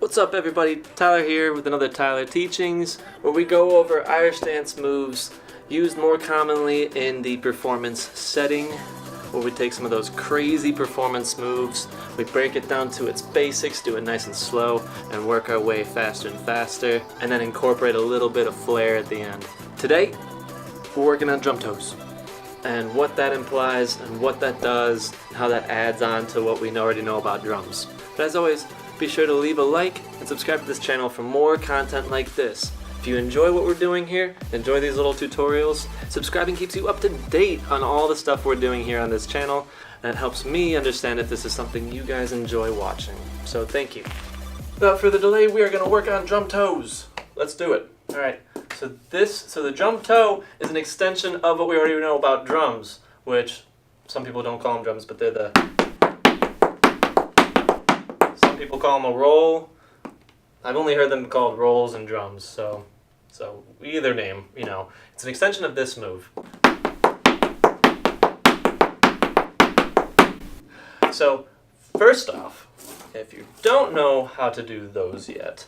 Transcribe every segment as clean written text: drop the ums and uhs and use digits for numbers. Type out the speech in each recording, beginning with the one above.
What's up everybody, Tyler here with another Tyler Teachings, where we go over Irish dance moves used more commonly in the performance setting, where we take some of those crazy performance moves, we break it down to its basics, do it nice and slow, and work our way faster and faster, and then incorporate a little bit of flair at the end. Today, we're working on drum toes, and what that implies, and what that does, and how that adds on to what we already know about drums. But as always, be sure to leave a like and subscribe to this channel for more content like this. If you enjoy what we're doing here, enjoy these little tutorials, subscribing keeps you up to date on all the stuff we're doing here on this channel, and it helps me understand if this is something you guys enjoy watching. So thank you. Without further delay, we are going to work on drum toes. Let's do it. Alright, so the drum toe is an extension of what we already know about drums, which some people don't call them drums, but they're some people call them a roll. I've only heard them called rolls and drums, so either name, you know. It's an extension of this move. So, first off, if you don't know how to do those yet,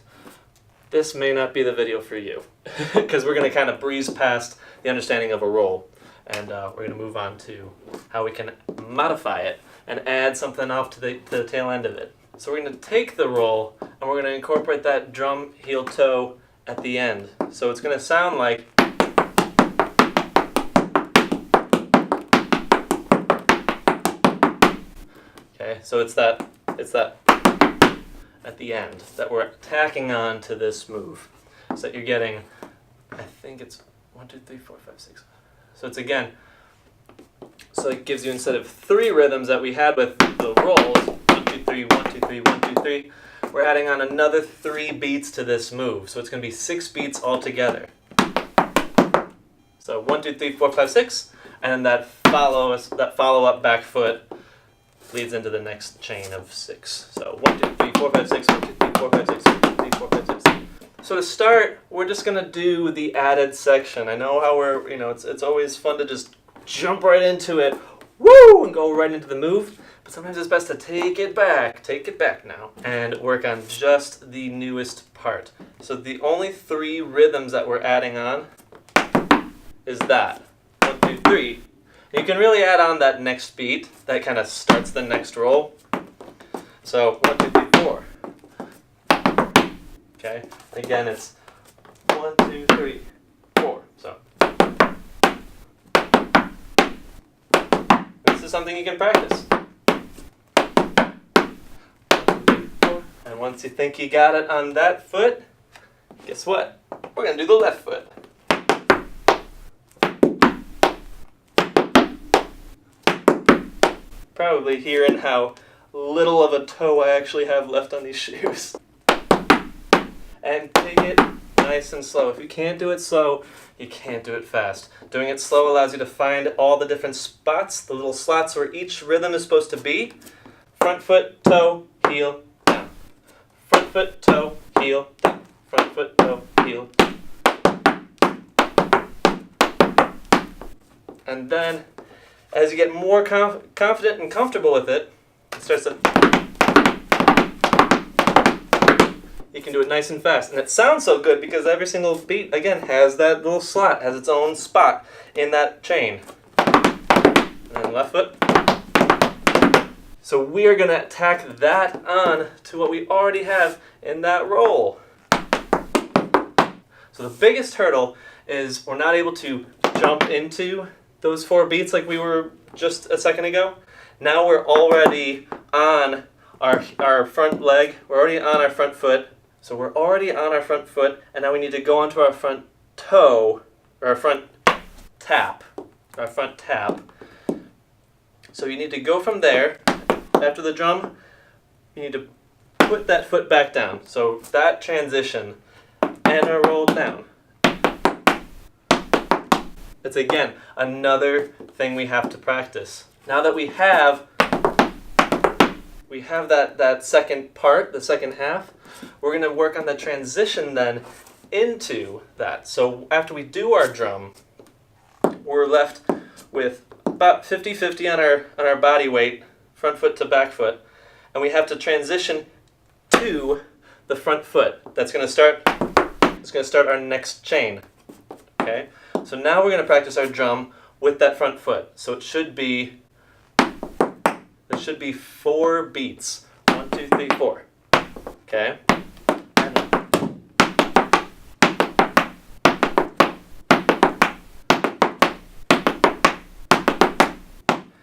this may not be the video for you, because we're going to kind of breeze past the understanding of a roll, and we're going to move on to how we can modify it and add something off to the tail end of it. So we're going to take the roll and we're going to incorporate that drum heel toe at the end. So it's going to sound like, okay, so it's that at the end that we're tacking on to this move. So that you're getting, I think it's 1, 2, 3, 4, 5, 6. So it's again, so it gives you, instead of 3 rhythms that we had with the rolls, 1, 2, 3, 1, 2, 3, 1, 2, 3, we're adding on another 3 beats to this move. So it's going to be 6 beats altogether. So 1, 2, 3, 4, 5, 6, and that follow-up back foot leads into the next chain of 6. So 1, 2, 3, 4, 5, 6, 1, 2, 3, 4, 5, 6, 1, 2, 3, 4, 5, 6. So to start, we're just going to do the added section. I know how we're, it's always fun to just jump right into it, woo, and go right into the move. But sometimes it's best to take it back now, and work on just the newest part. So the only 3 rhythms that we're adding on is that. 1, 2, 3. You can really add on that next beat that kind of starts the next roll. So 1, 2, 3, 4. Okay, again it's 1, 2, 3, 4. So this is something you can practice. 1, 2, 3, 4. And once you think you got it on that foot, guess what? We're going to do the left foot. Probably hearing how little of a toe I actually have left on these shoes. And take it nice and slow. If you can't do it slow, you can't do it fast. Doing it slow allows you to find all the different spots, the little slots where each rhythm is supposed to be. Front foot, toe, heel, down. Front foot, toe, heel, down. Front foot, toe, heel. And then, as you get more confident and comfortable with it, it starts to... You can do it nice and fast. And it sounds so good because every single beat, again, has that little slot, has its own spot in that chain. And then left foot. So we are going to tack that on to what we already have in that roll. So the biggest hurdle is we're not able to jump into those 4 beats like we were just a second ago. Now we're already on our front leg, we're already on our front foot, so we're already on our front foot, and now we need to go onto our front toe, or our front tap. So you need to go from there, after the drum, you need to put that foot back down. So that transition, and a roll down. It's again another thing we have to practice. Now that we have that second part, the second half, we're going to work on the transition then into that. So after we do our drum, we're left with about 50-50 on our body weight, front foot to back foot, and we have to transition to the front foot. It's gonna start our next chain. Okay? So now we're gonna practice our drum with that front foot. So it should be 4 beats. 1, 2, 3, 4. Okay?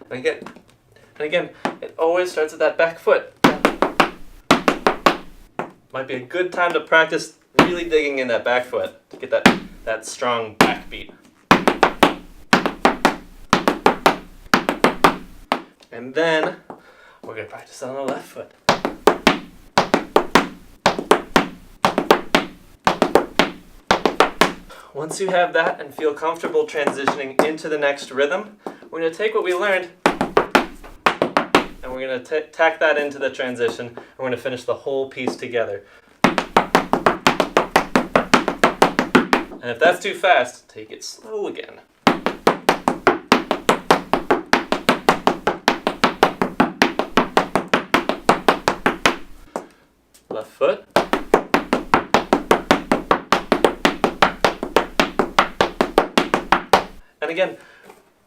And again, it always starts with that back foot. Might be a good time to practice really digging in that back foot to get that strong back beat. And then we're going to practice on the left foot. Once you have that and feel comfortable transitioning into the next rhythm, we're going to take what we learned and we're going to tack that into the transition, and we're going to finish the whole piece together. And if that's too fast, take it slow again. Left foot. And again,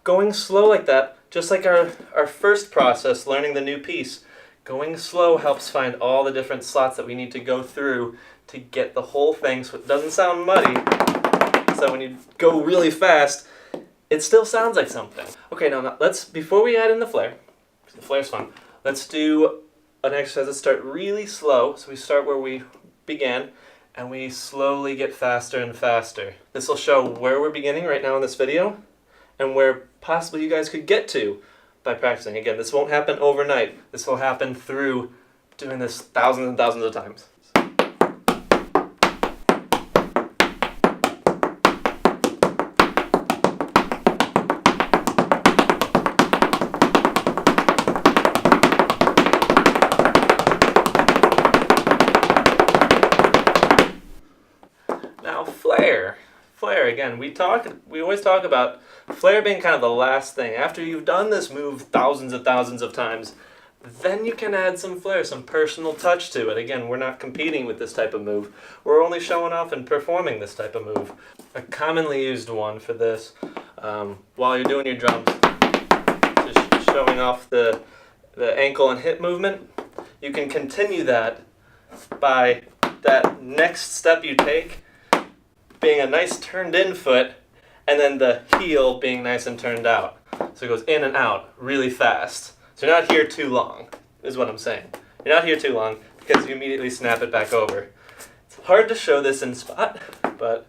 going slow like that, just like our first process, learning the new piece, going slow helps find all the different slots that we need to go through to get the whole thing so it doesn't sound muddy. So when you go really fast, it still sounds like something. Okay, now let's, before we add in the flare, because the flare's fun, let's do an exercise that start really slow. So we start where we began, and we slowly get faster and faster. This will show where we're beginning right now in this video, and where possibly you guys could get to by practicing. Again, this won't happen overnight. This will happen through doing this thousands and thousands of times. Now flare. Flare, again, we always talk about flare being kind of the last thing. After you've done this move thousands of times, then you can add some flair, some personal touch to it. Again, we're not competing with this type of move. We're only showing off and performing this type of move. A commonly used one for this, while you're doing your drums, just showing off the ankle and hip movement, you can continue that by that next step you take being a nice turned in foot, and then the heel being nice and turned out. So it goes in and out really fast. So you're not here too long, is what I'm saying. You're not here too long because you immediately snap it back over. It's hard to show this in spot, but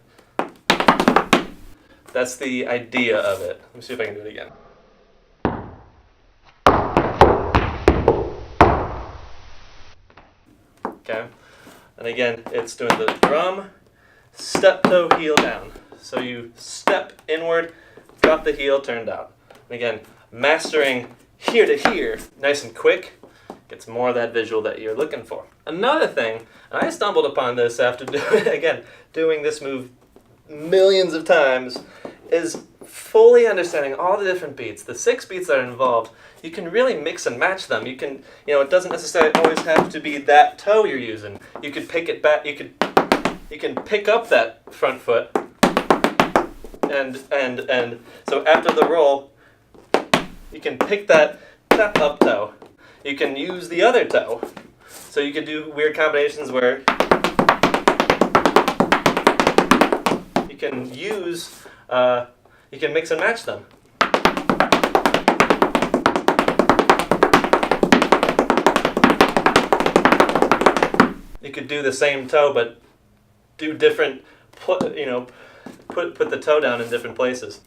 that's the idea of it. Let me see if I can do it again. Okay, and again, it's doing the drum, step, toe, heel down. So you step inward, drop the heel, turned out. And again, mastering here to here, nice and quick, gets more of that visual that you're looking for. Another thing, and I stumbled upon this after doing this move millions of times, is fully understanding all the different beats, the 6 beats that are involved. You can really mix and match them. You can, it doesn't necessarily always have to be that toe you're using. You could pick it back, you can pick up that front foot, and so after the roll, you can pick that up toe. You can use the other toe. So you can do weird combinations where you can use, you can mix and match them. You could do the same toe, but do different, put the toe down in different places.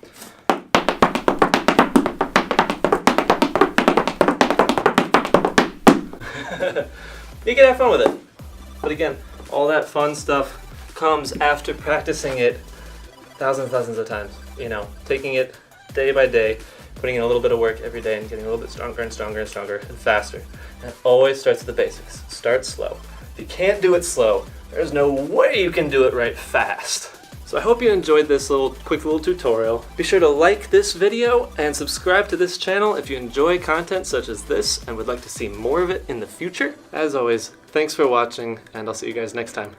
You can have fun with it. But again, all that fun stuff comes after practicing it thousands of times. Taking it day by day, putting in a little bit of work every day and getting a little bit stronger and stronger and stronger and faster. And it always starts with the basics. Start slow. If you can't do it slow, there's no way you can do it right fast. So I hope you enjoyed this quick little tutorial. Be sure to like this video and subscribe to this channel if you enjoy content such as this and would like to see more of it in the future. As always, thanks for watching, and I'll see you guys next time.